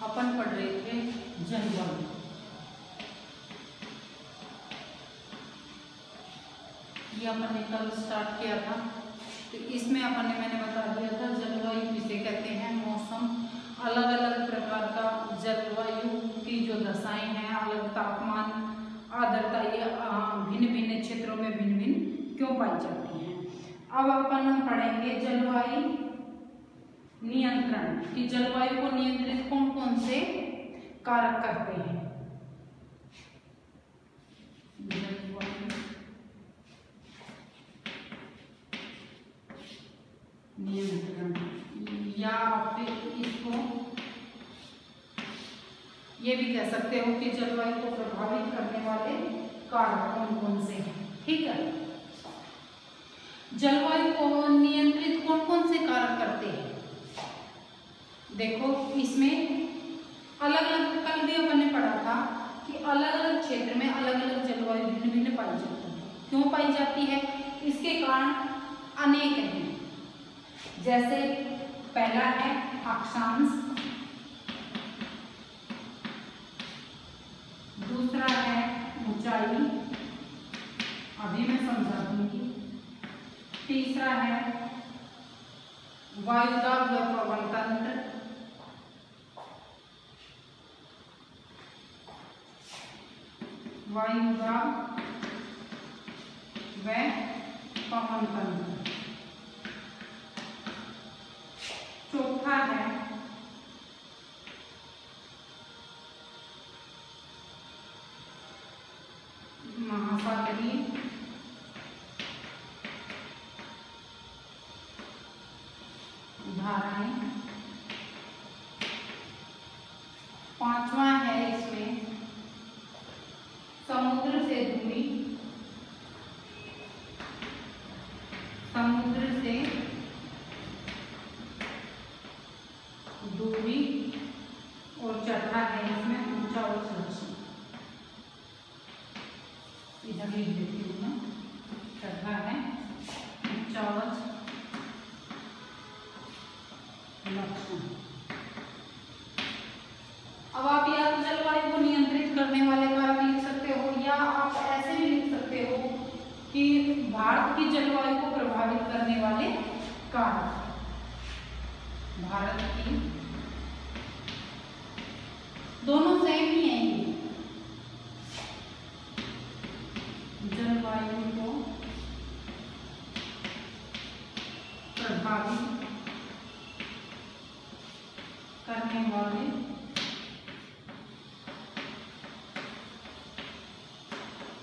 अपन पढ़ रहे थे जलवायु। ये अपन ने कल स्टार्ट किया था। तो इसमें मैंने बता दिया था जलवायु किसे कहते हैं। मौसम, अलग अलग प्रकार का जलवायु की जो दशाएं हैं, अलग तापमान, आर्द्रता, ये भिन्न भिन्न क्षेत्रों में भिन्न भिन्न क्यों पाई जाती हैं। अब अपन पढ़ेंगे जलवायु नियंत्रण कि जलवायु को नियंत्रित कौन कौन से कारक करते हैं। नियंत्रण, या आप इसको ये भी कह सकते हो कि जलवायु को प्रभावित करने वाले कारक कौन कौन से हैं। ठीक है, जलवायु को नियंत्रित कौन कौन से कारक करते हैं। देखो इसमें अलग अलग, कल भी अपन ने पढ़ा था कि अलग अलग क्षेत्र में अलग अलग जलवायु भिन्न भिन्न पाई जाती है। क्यों पाई जाती है, इसके कारण अनेक हैं। जैसे पहला है अक्षांश, दूसरा है ऊंचाई, अभी मैं समझा दूंगी, तीसरा है वायुदाब व पवन तंत्र, वायुदाब व पवन तंत्र, चौथा है महासागरीय धाराएं, पांचवा है इसमें समुद्र से दूरी, समुद्र से दूरी, और चौथा है इसमें ऊंचा और सुरक्षा। इधर लिख देती हूँ मैं, चौथा है ऊंचा और लक्षण। अब आप या तो जलवायु को नियंत्रित करने वाले कारक लिख सकते हो, या आप ऐसे भी लिख सकते हो कि भारत की जलवायु को प्रभावित करने वाले कारक। भारत की, दोनों सेम ही है, ये जलवायु को प्रभावित करने वाले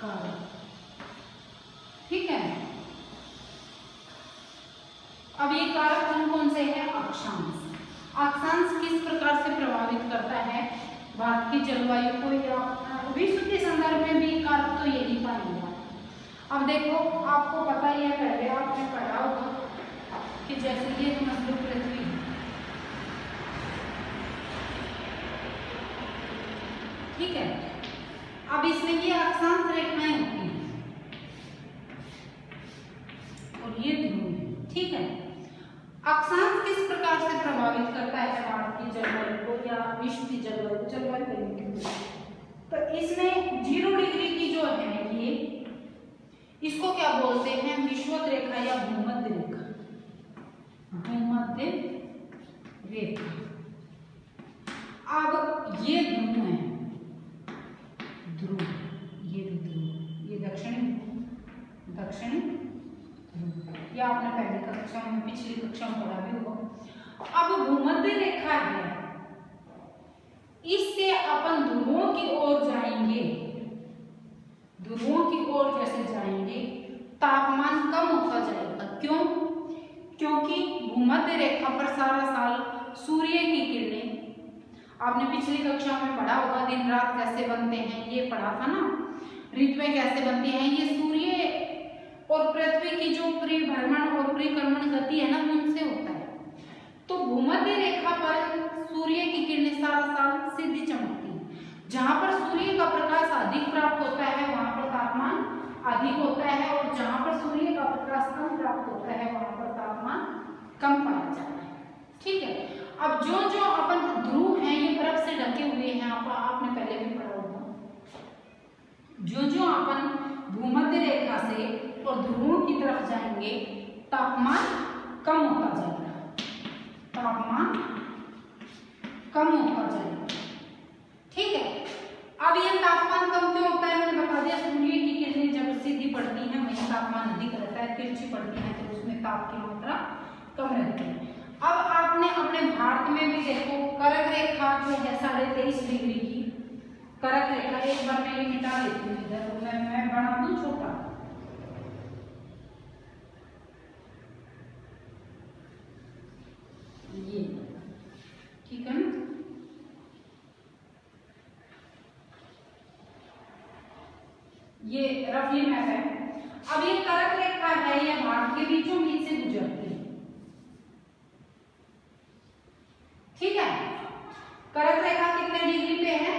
कारक। ठीक है, अब ये कारक कौन कौन से हैं। अक्षांश, अक्षांश किस प्रकार से प्रभावित करता है भारत की जलवायु को, या विश्व के संदर्भ में भी कारक तो यही पाएंगे। अब देखो, आपको पता ही है, पहले आपने पढ़ा होगा कि जैसे ये समझ लो पृथ्वी, ठीक है, अब इसमें ये अक्षांश रेखाएं होती हैं और ये ध्रुव। ठीक है, अक्षांश किस प्रकार से प्रभावित करता है भारत की जलवायु को या विश्व की जलवायु को, जलवायु को। तो इसमें 0 डिग्री की जो है ये, इसको क्या बोलते हैं, विषुवत रेखा या भूमध्य रेखा, भूमध्य रेखा। अब ये ध्रुव है, ध्रुव, ये ध्रुव, ये दक्षिणी ध्रुव, ये आपने पहली कक्षा में, पिछली कक्षा में पढ़ा भी होगा। अब भूमध्य रेखा है, इससे अपन ध्रुवों की ओर जाएंगे, ध्रुवों की ओर जैसे जाएंगे तापमान कम होता जाएगा। क्यों, क्योंकि भूमध्य रेखा पर सारा साल सूर्य की किरणें, आपने पिछली कक्षा में पढ़ा होगा दिन रात कैसे बनते हैं, ये पढ़ा था ना, ऋतुएं कैसे बनती हैं, ये सूर्य और पृथ्वी की जो परिभ्रमण और परिक्रमण गति है ना, उनसे होता है। तो भूमध्य रेखा पर सूर्य की किरणें सारा साल सीधी चमकती हैं। जहां पर सूर्य का प्रकाश अधिक प्राप्त होता है वहां पर तापमान अधिक होता है, और जहां पर सूर्य का प्रकाश कम प्राप्त होता है वहां पर तापमान कम पाया जाता है। ठीक है, अब जो जो अपन ध्रुव हैं ये बर्फ से ढके हुए हैं, आपने पहले भी पढ़ा होगा। जो जो अपन भूमध्य रेखा से और ध्रुवों की तरफ जाएंगे तापमान कम होता जाएगा, तापमान कम होता जाएगा। ठीक है, अब ये तापमान कम क्यों होता है मैंने बता दिया। सूर्य की किरणें जब सीधी पड़ती हैं वहीं तापमान अधिक रहता है, तिरछी पड़ती है तो उसमें ताप की मात्रा कम रहती है। अब आपने अपने भारत में भी देखो कर्क रेखा जो है 23.5 डिग्री की कर्क रेखा, एक बार मैं ये मिटा लेती हूँ इधर, मैं बना दूं छोटा। ये ठीक है ना, ये रफली मैप है। अब ये कर्क रेखा है, ये भारत के बीचों बीच से गुजरती है। ठीक है, कर्क रेखा कितने डिग्री पे है?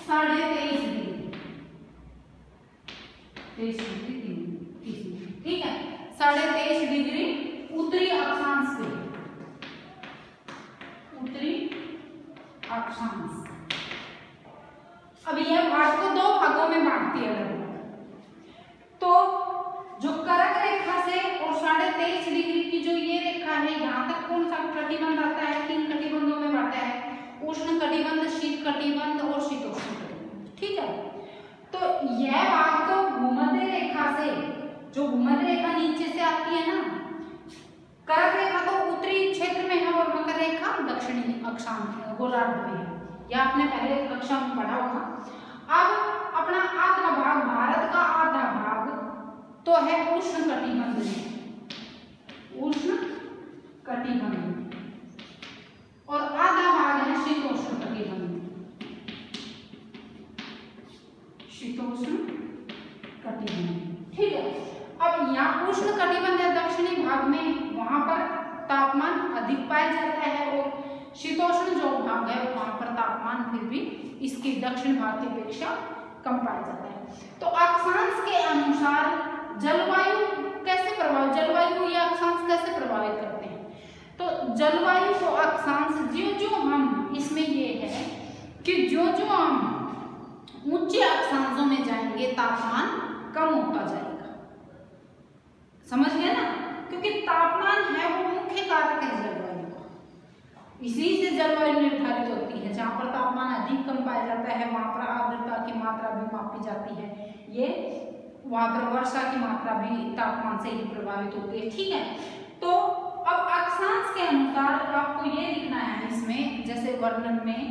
23.5 डिग्री, 23 डिग्री। ठीक है, 23.5 डिग्री उत्तरी अक्षांश पे, उत्तरी अक्षांश। अब यह भारत को 2 भागों में बांटती है लगभग। तो जो कर्क रेखा से और 23.5 डिग्री की जो ये रेखा है, यहाँ तक कौन सा कटिबंध आता है? 3 कटिबंधों में बांटा है, उष्ण कटिबंध, शीत कटिबंध और शीतोष्ण कटिबंध। ठीक है, तो यह भाग तो भूमध्य रेखा से, जो भूमध्य रेखा नीचे से आती है ना, कर्क रेखा तो उत्तरी क्षेत्र में है और मकर रेखा दक्षिणी अक्षांश गोलार्ध में है। यह आपने पहले कक्षा में पढ़ा होगा। अब अपना आधा भाग, भारत का आधा भाग तो है उष्ण कटिबंध में, उष्ण कटिबंध, और आधा भाग है शीतोष्ण कटिबंध, शीतोष्ण कटिबंध। ठीक है, अब यहाँ उष्ण कटिबंध है दक्षिणी भाग में, वहां पर तापमान अधिक पाया जाता है, और शीतोष्ण जो भाग है वहां पर तापमान फिर भी इसके दक्षिण भाग की अपेक्षा कम पाया जाता है। तो अक्षांश के अनुसार जलवायु कैसे प्रभावित, जलवायु या अक्षांश कैसे प्रभावित करते हैं? तो जलवायु को अक्षांश, जो हम इसमें ये है कि जो हम ऊंचे अक्षांशों में जाएंगे तापमान कम होता जाएगा। समझ गए ना, क्योंकि तापमान है वो मुख्य कारक है जलवायु का, इसी से जलवायु निर्धारित होती है। जहाँ पर तापमान अधिक कम पाया जाता है वहां पर आर्द्रता की मात्रा भी मापी जाती है, ये वहां पर वर्षा की मात्रा भी तापमान से ही प्रभावित होती है। ठीक है, तो अब अक्षांश के अनुसार आपको ये लिखना है इसमें जैसे वर्णन में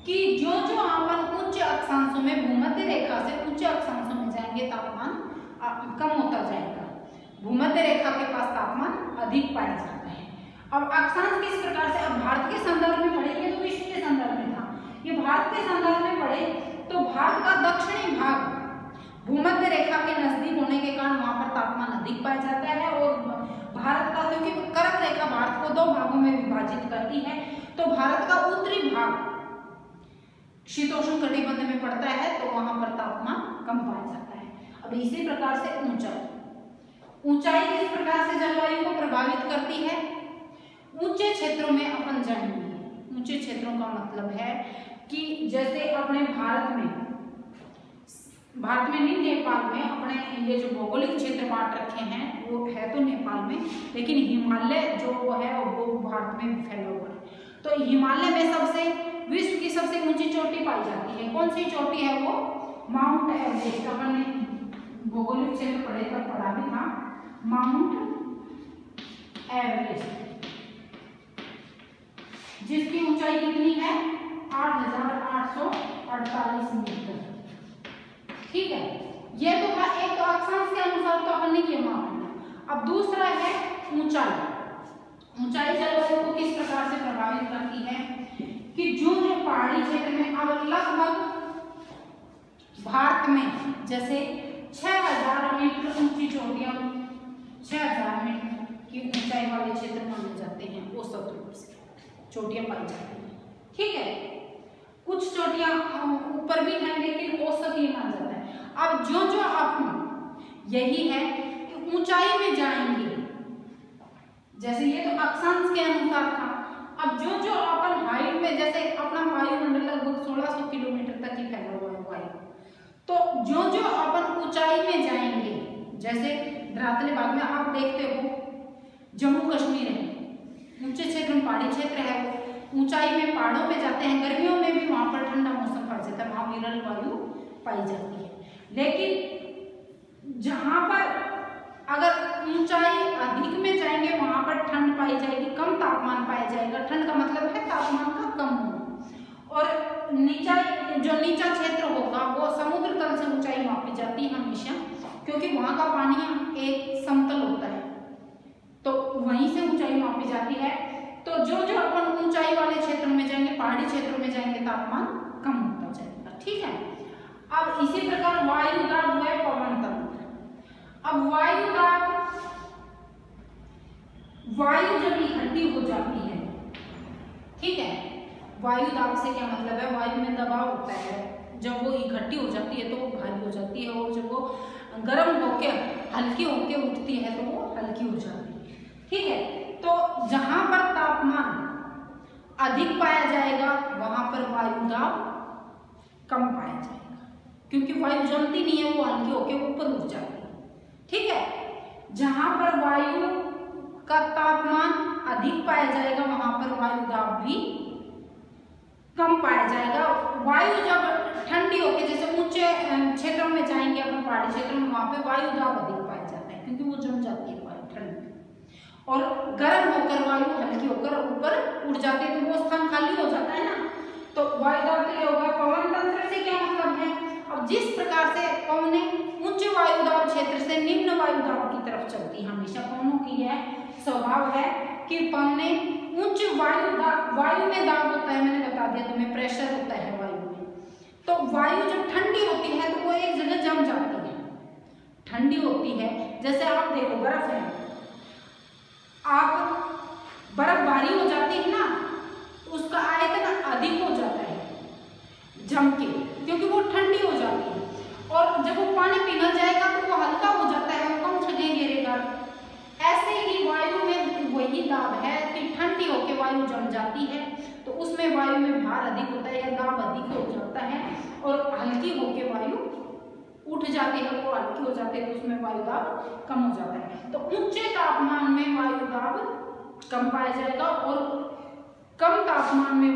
कि जो जो अपन उच्च अक्षांशों में भूमध्य रेखा से उच्च अक्षांशों में जाएंगे तापमान कम होता जाएगा, भूमध्य रेखा के पास तापमान अधिक पाया जाता है। अब अक्षांश किस प्रकार से, अब भारत के संदर्भ में पढ़े, ये तो विश्व के संदर्भ में था, ये भारत के संदर्भ में पढ़े तो भारत का दक्षिणी भाग भूमध्य रेखा के नजदीक होने के कारण वहां पर तापमान अधिक पाया जाता है, और भारत का, क्योंकि कर्क रेखा भारत को 2 भागों में विभाजित करती है, तो भारत का उत्तरी भाग शीतोष्ण कटिबंध में पड़ता है तो वहां पर तापमान कम पाया जाता है। अब इसी प्रकार से ऊंचाई किस प्रकार से जलवायु को प्रभावित करती है? ऊंचे क्षेत्रों में अपन जाएंगे, ऊंचे क्षेत्रों का मतलब है कि जैसे अपने भारत में नहीं, नेपाल में अपने ये जो भौगोलिक क्षेत्र बांट रखे हैं वो है तो नेपाल में, लेकिन हिमालय जो है वो भारत में फैला हुआ है। तो हिमालय में सबसे विश्व की सबसे ऊंची चोटी पाई जाती है, कौन सी चोटी है वो? Mount Everest. अपन ने भौगोलिक क्षेत्र पढ़े तब पढ़ा भी था, माउंट एवरेस्ट, जिसकी ऊंचाई कितनी है? 8,848 मीटर। ठीक है, ये तो था एक, तो अक्षांश के अनुसार तो अपन ने ये मापना। अब दूसरा है ऊंचाई। ऊंचाई जलवायु को किस प्रकार से प्रभावित करती है कि जो पहाड़ी क्षेत्र में, अब लगभग भारत में जैसे 6000 मीटर ऊंची चोटियां, 6000 मीटर की ऊंचाई वाले क्षेत्र माने जाते हैं, औसत रूप से चोटियां पाई जाती हैं। ठीक है, कुछ चोटियां ऊपर भी हैं लेकिन औसत ही माना जाता है। अब जो आप यही है कि ऊंचाई में जाएंगे, जैसे ये तो अक्षांश के अनुसार था, अब जो जो अपन हाइट में, जैसे अपना वायुमंडल लगभग 1600 किलोमीटर तक ही फैला हुआ है वायु, तो जो जो अपन ऊंचाई में जाएंगे, जैसे धरातल भाग में आप देखते हो जम्मू कश्मीर है, ऊंचे क्षेत्र में पहाड़ी क्षेत्र है, वो ऊंचाई में पहाड़ों पे जाते हैं, गर्मियों में भी वहां पर ठंडा मौसम पड़ जाता है, वहां विरल वायु पाई जाती है। लेकिन जहां पर अगर ऊंचाई अधिक में जाएंगे वहां पर ठंड पाई जाएगी, कम तापमान पाया जाएगा। ठंड का मतलब है तापमान का कम होना। और नीचा, जो नीचा क्षेत्र होगा वो समुद्र तल से ऊंचाई मापी जाती है हमेशा, क्योंकि वहां का पानी एक समतल होता है, तो वहीं से ऊंचाई मापी जाती है। तो जो जो अपन ऊंचाई वाले क्षेत्रों में जाएंगे, पहाड़ी क्षेत्रों में जाएंगे, तापमान कम होता जाएगा। ठीक है। अब इसी प्रकार वायु दाब हुआ पवन तंत्र। अब वायु दाब, वायु जब इकट्ठी हो जाती है, ठीक है, वायु दाब से क्या मतलब है, वायु में दबाव होता है, जब वो इकट्ठी हो जाती है तो वो भारी हो जाती है, और जब वो गर्म होके हल्की होके उठती है तो वो हल्की हो जाती है। ठीक है। तो जहां पर तापमान अधिक पाया जाएगा वहां पर वायु दाब कम पाया जाएगा, क्योंकि वायु जलती नहीं है, वो हल्की होके ऊपर उठ जाती है। ठीक है। जहां पर वायु का तापमान अधिक पाया जाएगा वहां पर वायु दाब भी कम पाया जाएगा। वायु जब ठंडी होके, जैसे ऊंचे क्षेत्रों में जाएंगे अपन, पहाड़ी क्षेत्रों में, वहां पे वायु दाब अधिक पाया जाता है, क्योंकि वो जम जाती है वायु ठंड में, और गर्म होकर वायु हल्की होकर ऊपर उड़ जाती है, तो वो स्थान खाली हो जाता है ना। तो वायु दाब तो ये होगा। पवन तंत्र से क्या मतलब है, अब जिस प्रकार से पवनें उच्च वायु दाब क्षेत्र से निम्न वायु दाब की तरफ चलती है, हमेशा पवनों की यह स्वभाव है कि पवनें उच्च वायु में दाब होता है, मैंने बता दिया तुम्हें, प्रेशर होता है वायु में। तो वायु जब ठंडी होती है तो वो एक जगह जम जाती है, ठंडी होती है। जैसे आप देखो बर्फ है, आप बर्फ भारी हो जाती है ना, उसका आयतन अधिक हो जाता है जम के, क्योंकि वो ठंडी हो जाती है, और जब वो पानी पिघल जाएगा तो वो हल्का हो जाता है, वो कम जगह घेरेगा। ऐसे ही वायु में वही दाब है कि ठंडी होकर वायु जम जाती है तो उसमें वायु में भार अधिक होता है या दाब अधिक हो जाता है, और हल्की होकर वायु उठ जाती है, वो हल्की हो जाती है तो उसमें वायु दाब कम हो जाता है। तो ऊंचे तापमान में वायु दाब कम पाया जाएगा और कम तापमान में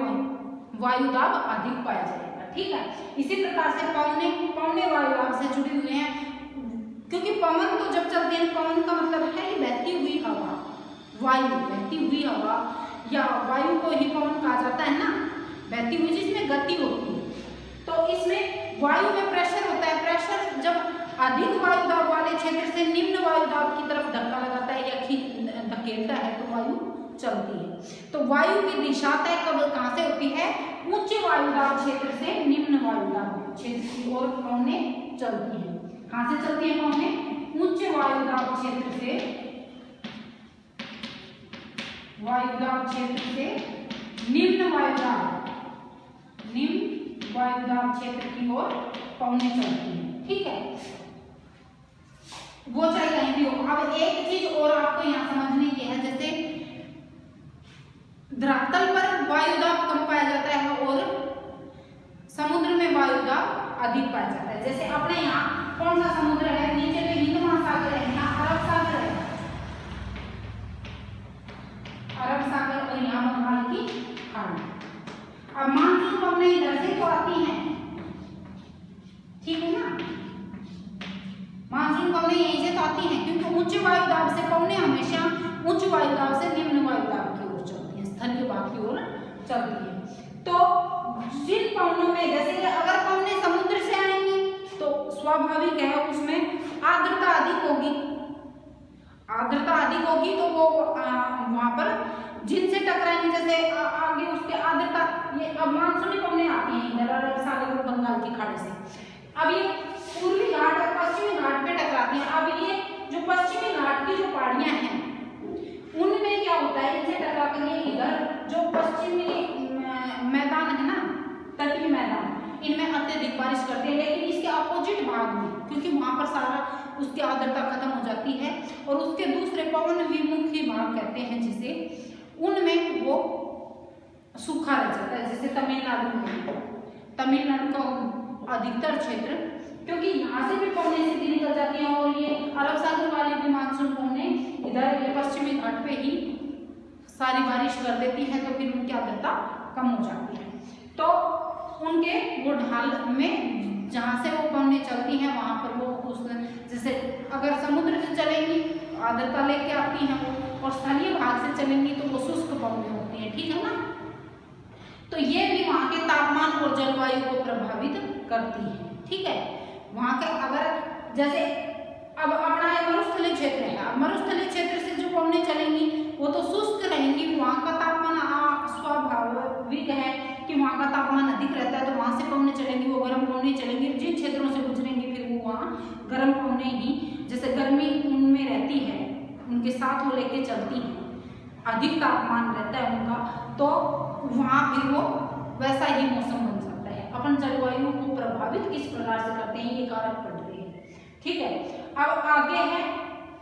वायु दाब अधिक पाया जाएगा। ठीक है। इसी प्रकार से पवने वायु दाब से जुड़ी हुई हैं, क्योंकि पवन तो जब चलते हैं, पवन का मतलब है बहती हुई हवा, वायु बहती हुई हवा, या वायु को ही पवन कहा जाता है ना, बहती हुई जिसमें गति होती है। तो इसमें वायु में प्रेशर होता है, प्रेशर जब अधिक वायु दाब वाले क्षेत्र से निम्न वायु दाब की तरफ धक्का लगाता है या धकेलता है तो वायु चलती है। तो वायु की दिशा तय कहां से होती है, उच्च वायु दाब क्षेत्र से निम्न वायु दाब क्षेत्र की ओर पवनें चलती है। कहां से चलती है पवनें, उच्च वायु दाब क्षेत्र से, वायु दाब क्षेत्र से निम्न वायु दाब क्षेत्र की ओर पवनें चलती है। ठीक है। वो चाहे कहीं भी हो। अब एक चीज और आपको यहाँ समझने की है, जैसे धरातल पर वायु दाब कम पाया जाता है और समुद्र में वायु दाब अधिक पाया जाता है। जैसे अपने यहाँ कौन सा समुद्र है, नीचे पे हिंद महासागर है, यहाँ अरब सागर है, अरब सागर, और यहाँ बंगाल की खाड़ी। अब मानसून पवनें इधर से तो आती हैं, ठीक है ना, मानसून पवनें यहीं से तो आती हैं, क्योंकि उच्च वायु दाब से पवनें हमेशा उच्च वायु दाब से निम्न वायु दाब की ओर चलती है, स्थल के भाग की ओर चलती है। तो जिन पवनों में, जैसे अगर पवनें समुद्र से आएंगी तो स्वाभाविक है उसमें आर्द्रता अधिक होगी, आर्द्रता अधिक होगी तो वो वहां पर जिनसे टकराएंगे, जैसे आगे उसके आर्द्रता, ये अब मानसूनी पवनें आती हैं इधर अरब सागर और बंगाल की खाड़ी से, अब ये पूर्वी घाट और पश्चिमी घाट पे टकराती हैं। अब ये जो पश्चिमी घाट की जो पहाड़ियां हैं उनमें क्या होता है, इनसे टकरा कर ये इधर जो पश्चिमी मैदान है ना, तटीय मैदान, इनमें अत्यधिक बारिश करते हैं। लेकिन इसके अपोजिट भाग में, क्योंकि वहां पर सारा उसकी आर्द्रता खत्म हो जाती है, और उसके दूसरे पवन विमुखी भाग कहते हैं जिसे, उनमें वो सूखा रह जाता है। जैसे तमिलनाडु का अधिकतर क्षेत्र, क्योंकि यहाँ से भी पवनें सीधी निकल जाती हैं और ये अरब सागर वाली भी मानसून पवनें इधर पश्चिमी घाट पे ही सारी बारिश कर देती है, तो फिर उनकी आर्द्रता कम हो जाती है। तो उनके वो ढाल में जहाँ से वो पवनें चलती हैं वहाँ पर वो उस जैसे अगर समुद्र से चलेंगी आर्द्रता लेके आती हैं वो, और स्थलीय भाग से चलेंगी तो वो शुष्क पवनें होती हैं, ठीक है ना। तो ये भी वहाँ के तापमान और जलवायु को प्रभावित करती है, ठीक है। वहाँ के अगर जैसे अब अपना मरुस्थलीय क्षेत्र है, अब मरुस्थलीय क्षेत्र से जो पवनें चलेंगी वो तो शुष्क रहेंगी, वहाँ का तापमान स्वाभाविक है कि वहाँ का तापमान अधिक रहता है, तो वहाँ से पवनें चलेंगी, वो गर्म पवनें चलेंगी। जिन क्षेत्रों से गुजरेंगी फिर वो वहाँ गर्म पवनें ही, जैसे गर्मी उनमें रहती है उनके साथ वो लेके चलती हैं, अधिक तापमान रहता है उनका, तो वहाँ फिर वो वैसा ही मौसम बन जाता है। अपन जलवायु को प्रभावित किस प्रकार से करते हैं ये कारक पढ़ रहे हैं, ठीक है। अब आगे है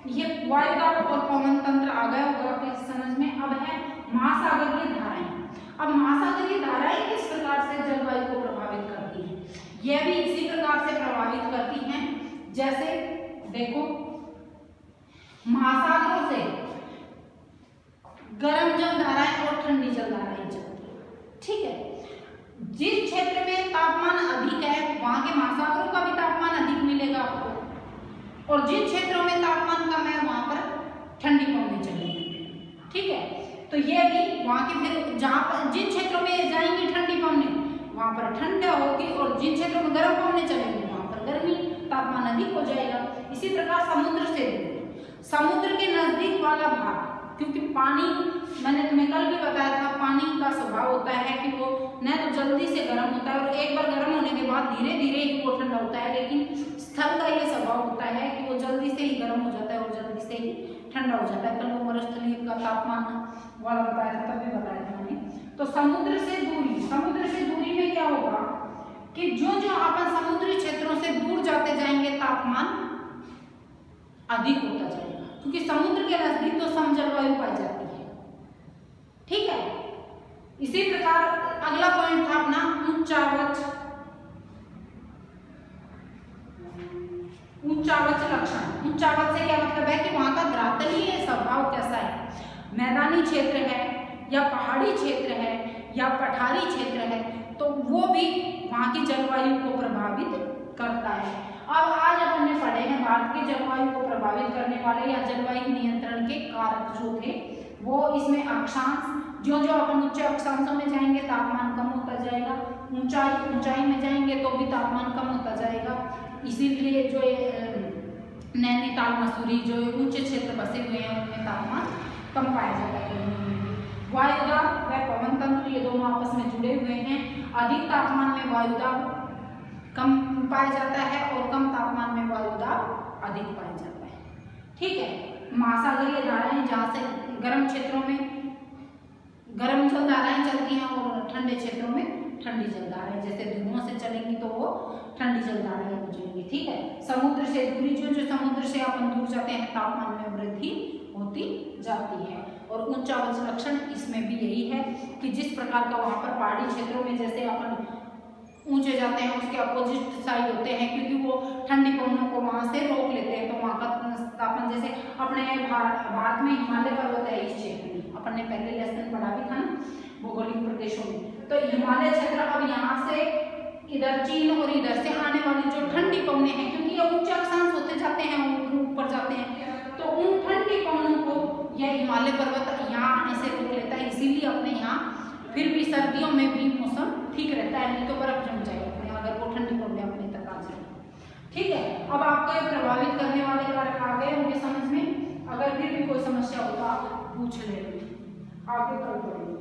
ये वायुदाब और पवन तंत्र आ गया होगा आपके समझ में। अब है महासागरीय धाराएं। अब महासागरीय धाराएं किस प्रकार से जलवायु को प्रभावित करती हैं, यह भी इसी प्रकार से प्रभावित करती हैं। जैसे देखो महासागरों से गर्म जल धाराएं और ठंडी जल धाराएं चलती है, ठीक है। जिस क्षेत्र में तापमान अधिक है वहां के महासागरों का भी तापमान अधिक मिलेगा आपको, और जिन क्षेत्रों में तापमान कम है वहां पर ठंडी पवनें चलेंगी, ठीक है। तो ये भी वहां के फिर जहां पर जिन क्षेत्रों में जाएंगी ठंडी पवनें वहां पर ठंडा होगी, और जिन क्षेत्रों में गर्म पवनें चलेंगी वहां पर गर्मी, तापमान अधिक हो जाएगा। इसी प्रकार समुद्र से समुद्र के नजदीक वाला भाग, क्योंकि पानी मैंने तुम्हें कल भी बताया था, पानी का स्वभाव होता है कि वो न तो जल्दी से गर्म होता है और एक बार गर्म होने के बाद धीरे धीरे ही वो ठंडा होता है, लेकिन स्थल का ये स्वभाव होता है कि वो जल्दी से ही गर्म हो जाता है और जल्दी से ही ठंडा हो जाता है। कल वो मरुस्थलीय का तापमान वाला बताया था, तब भी बताया था मैंने। तो समुद्र से दूरी में क्या होगा कि जो जो अपन समुद्री क्षेत्रों से दूर जाते जाएंगे तापमान अधिक होता जाएगा, क्योंकि समुद्र के नजदीक तो सम जलवायु पाई जाती है, ठीक है। इसी प्रकार अगला पॉइंट था अपना उच्चावच लक्षण। उच्चावच से क्या मतलब है कि वहां का धरातलीय स्वभाव कैसा है, मैदानी क्षेत्र है या पहाड़ी क्षेत्र है या पठारी क्षेत्र है, तो वो भी वहां की जलवायु को प्रभावित करता है। अब आज अपन ने पढ़े हैं भारत की जलवायु को प्रभावित करने वाले या जलवायु नियंत्रण के कारक जो थे, वो इसमें अक्षांश, जो जो अपन उच्च अक्षांशों में जाएंगे तापमान कम होता जाएगा, ऊंचाई में जाएंगे तो भी तापमान कम होता जाएगा। इसीलिए जो नैनीताल मसूरी जो ऊंचे क्षेत्र बसे हुए हैं उनमें तापमान कम पाया जाता है। वायुदाब व पवन तंत्र ये दोनों आपस में जुड़े हुए हैं। अधिक तापमान में वायुदाब कम पाया जाता है और कम तापमान में वायुदाब अधिक पाया जाता है, ठीक है। महासागरीय धाराएं जहाँ से गर्म क्षेत्रों में गर्म जल धाराएं चलती हैं और ठंडे क्षेत्रों में ठंडी जल धाराएं, जैसे ध्रुवों से चलेंगी तो वो ठंडी जल धाराएं गुजरेंगी, ठीक है। समुद्र से दूरी, जो समुद्र से अपन दूर जाते हैं तापमान में वृद्धि होती जाती है। और उच्चावच लक्षण इसमें भी यही है कि जिस प्रकार का वहाँ पर पहाड़ी क्षेत्रों में जैसे अपन ऊंचे जाते हैं उसके अपोजिट साइड होते हैं, क्योंकि वो ठंडी पवनों को वहाँ से रोक लेते हैं, तो वहाँ का तापमान जैसे अपने भारत में हिमालय पर्वत है इस क्षेत्र में, अपन ने पहले लेसन पढ़ा भी था ना भौगोलिक प्रदेशों में। तो हिमालय क्षेत्र अब यहाँ से इधर चीन और इधर से आने वाली जो ठंडी पवनें हैं, क्योंकि ये उच्च अक्षांश होते जाते हैं ऊपर जाते हैं, तो उन ठंडी पवनों को यह हिमालय पर्वत यहाँ आने से रोक लेता है। इसीलिए अपने यहाँ फिर भी सर्दियों में भी मौसम ठीक रहता है, नहीं तो बर्फ जम जाएगा अगर वो ठंडी पवनें अपने तक आ जाए, ठीक है। अब आपको ये प्रभावित करने वाले कारक आ गए होंगे समझ में। अगर फिर भी कोई समस्या हो तो आप पूछ ले, आगे कल पढ़ेंगे।